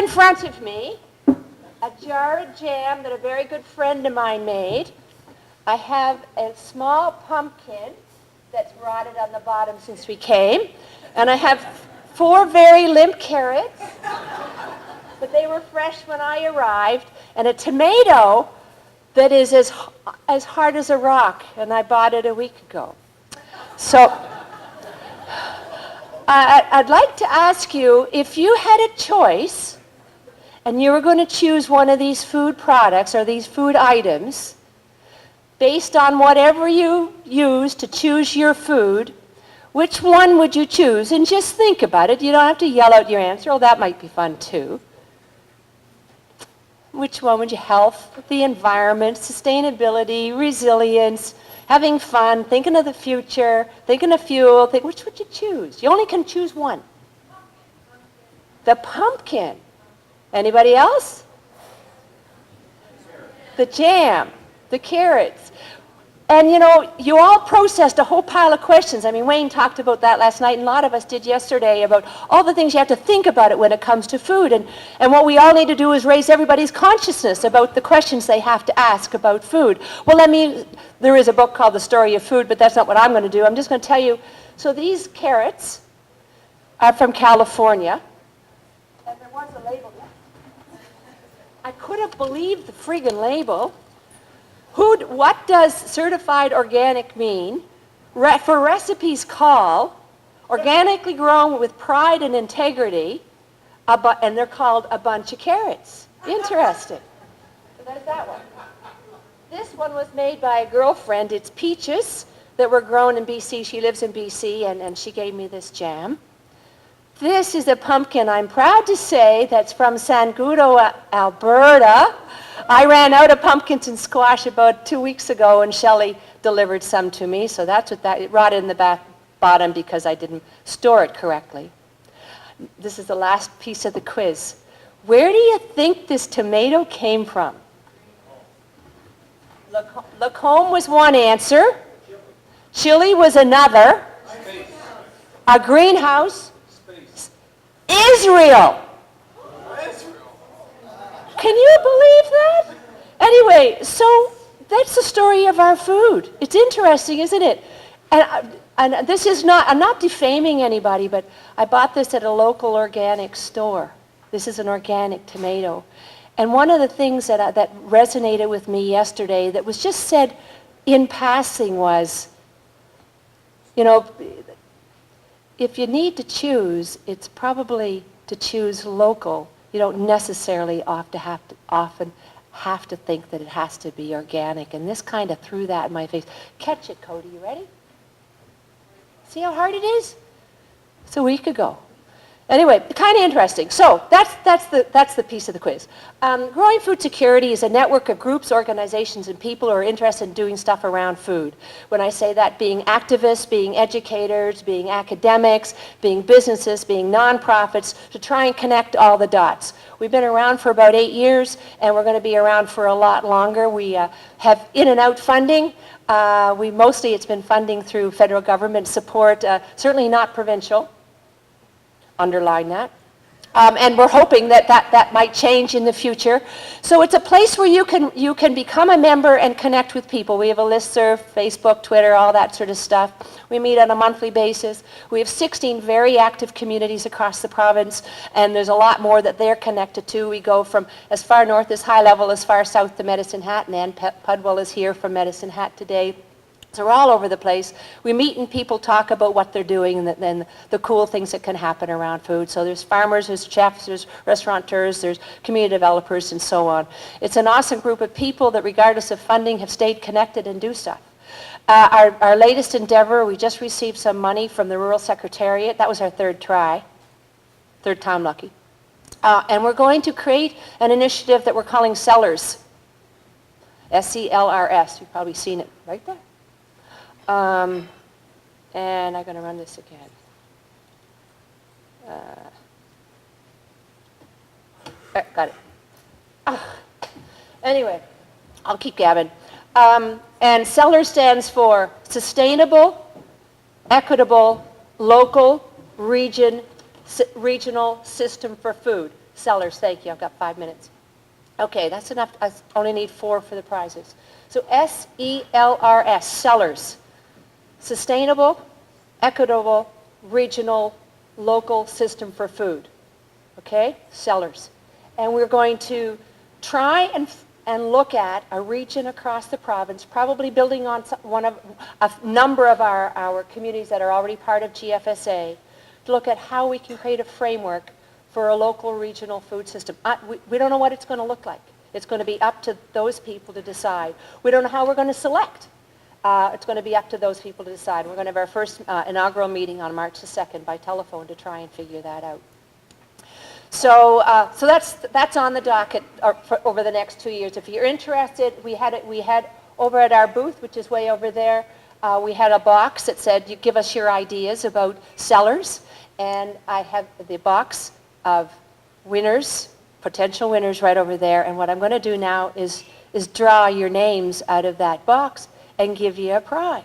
in front of me a jar of jam that a very good friend of mine made. I have a small pumpkin that's rotted on the bottom since we came. And I have 4 very limp carrots, but they were fresh when I arrived, and a tomato that is as hard as a rock, and I bought it a week ago. So I'd like to ask you, if you had a choice and you were going to choose one of these food products or these food items, based on whatever you use to choose your food, which one would you choose? And just think about it. You don't have to yell out your answer. Oh, that might be fun too. Which one would you? Health, the environment, sustainability, resilience, having fun, thinking of the future, thinking of fuel. Which would you choose? You only can choose one. The pumpkin. Anybody else? The jam, the carrots. And you know, you all processed a whole pile of questions. I mean, Wayne talked about that last night, and a lot of us did yesterday, about all the things you have to think about it when it comes to food. And what we all need to do is raise everybody's consciousness about the questions they have to ask about food. Well, there is a book called The Story of Food, but that's not what I'm going to do. I'm just going to tell you. So these carrots are from California. And there was a label. I couldn't believe the friggin' label. What does certified organic mean? For recipes call, organically grown with pride and integrity, and they're called a bunch of carrots. Interesting. So there's that one. This one was made by a girlfriend. It's peaches that were grown in BC. She lives in BC, and she gave me this jam. This is a pumpkin, I'm proud to say, that's from Sangudo, Alberta. I ran out of pumpkins and squash about 2 weeks ago, and Shelley delivered some to me, so that's what it rotted in the bottom because I didn't store it correctly. This is the last piece of the quiz. Where do you think this tomato came from? Lacombe was one answer. Chile was another. A greenhouse. Israel! Can you believe that? Anyway, so that's the story of our food. It's interesting, isn't it? And this is not, I'm not defaming anybody, but I bought this at a local organic store. This is an organic tomato. And one of the things that resonated with me yesterday that was just said in passing was, you know, if you need to choose, it's probably to choose local. You don't necessarily often have to think that it has to be organic. And this kind of threw that in my face. Catch it, Cody. You ready? See how hard it is? It's a week ago. Anyway, kind of interesting. So that's the piece of the quiz. Growing Food Security is a network of groups, organizations, and people who are interested in doing stuff around food. When I say that, being activists, being educators, being academics, being businesses, being nonprofits, to try and connect all the dots. We've been around for about 8 years, and we're going to be around for a lot longer. We have in and out funding. It's been funding through federal government support, certainly not provincial. Underline that. And we're hoping that might change in the future. So it's a place where you can become a member and connect with people. We have a listserv, Facebook, Twitter, all that sort of stuff. We meet on a monthly basis. We have 16 very active communities across the province, and there's a lot more that they're connected to. We go from as far north as High Level, as far south to Medicine Hat, and Ann Pudwell is here from Medicine Hat today. So we're all over the place. We meet and people talk about what they're doing and then the cool things that can happen around food. So there's farmers, there's chefs, there's restaurateurs, there's community developers, and so on. It's an awesome group of people that, regardless of funding, have stayed connected and do stuff. Our latest endeavor, we just received some money from the Rural Secretariat. That was our third time lucky. And we're going to create an initiative that we're calling Sellers. S-E-L-R-S. You've probably seen it right there. And I'm going to run this again. Got it. Anyway, I'll keep gabbing. And SELLER stands for Sustainable, Equitable, Local, Regional System for Food. Sellers, thank you, I've got 5 minutes. Okay, that's enough. I only need 4 for the prizes. So SELRS, sellers. Sustainable, equitable, regional, local system for food. Okay, sellers. And we're going to try and look at a region across the province, probably building on a number of our communities that are already part of GFSA, to look at how we can create a framework for a local regional food system. We don't know what it's going to look like. It's going to be up to those people to decide. We don't know how we're going to select. It's going to be up to those people to decide. We're going to have our first inaugural meeting on March the 2nd by telephone to try and figure that out. So that's on the docket over the next 2 years. If you're interested, we had over at our booth, which is way over there, we had a box that said, "You give us your ideas about sellers," and I have the box of winners, potential winners, right over there. And what I'm going to do now is draw your names out of that box and give you a prize.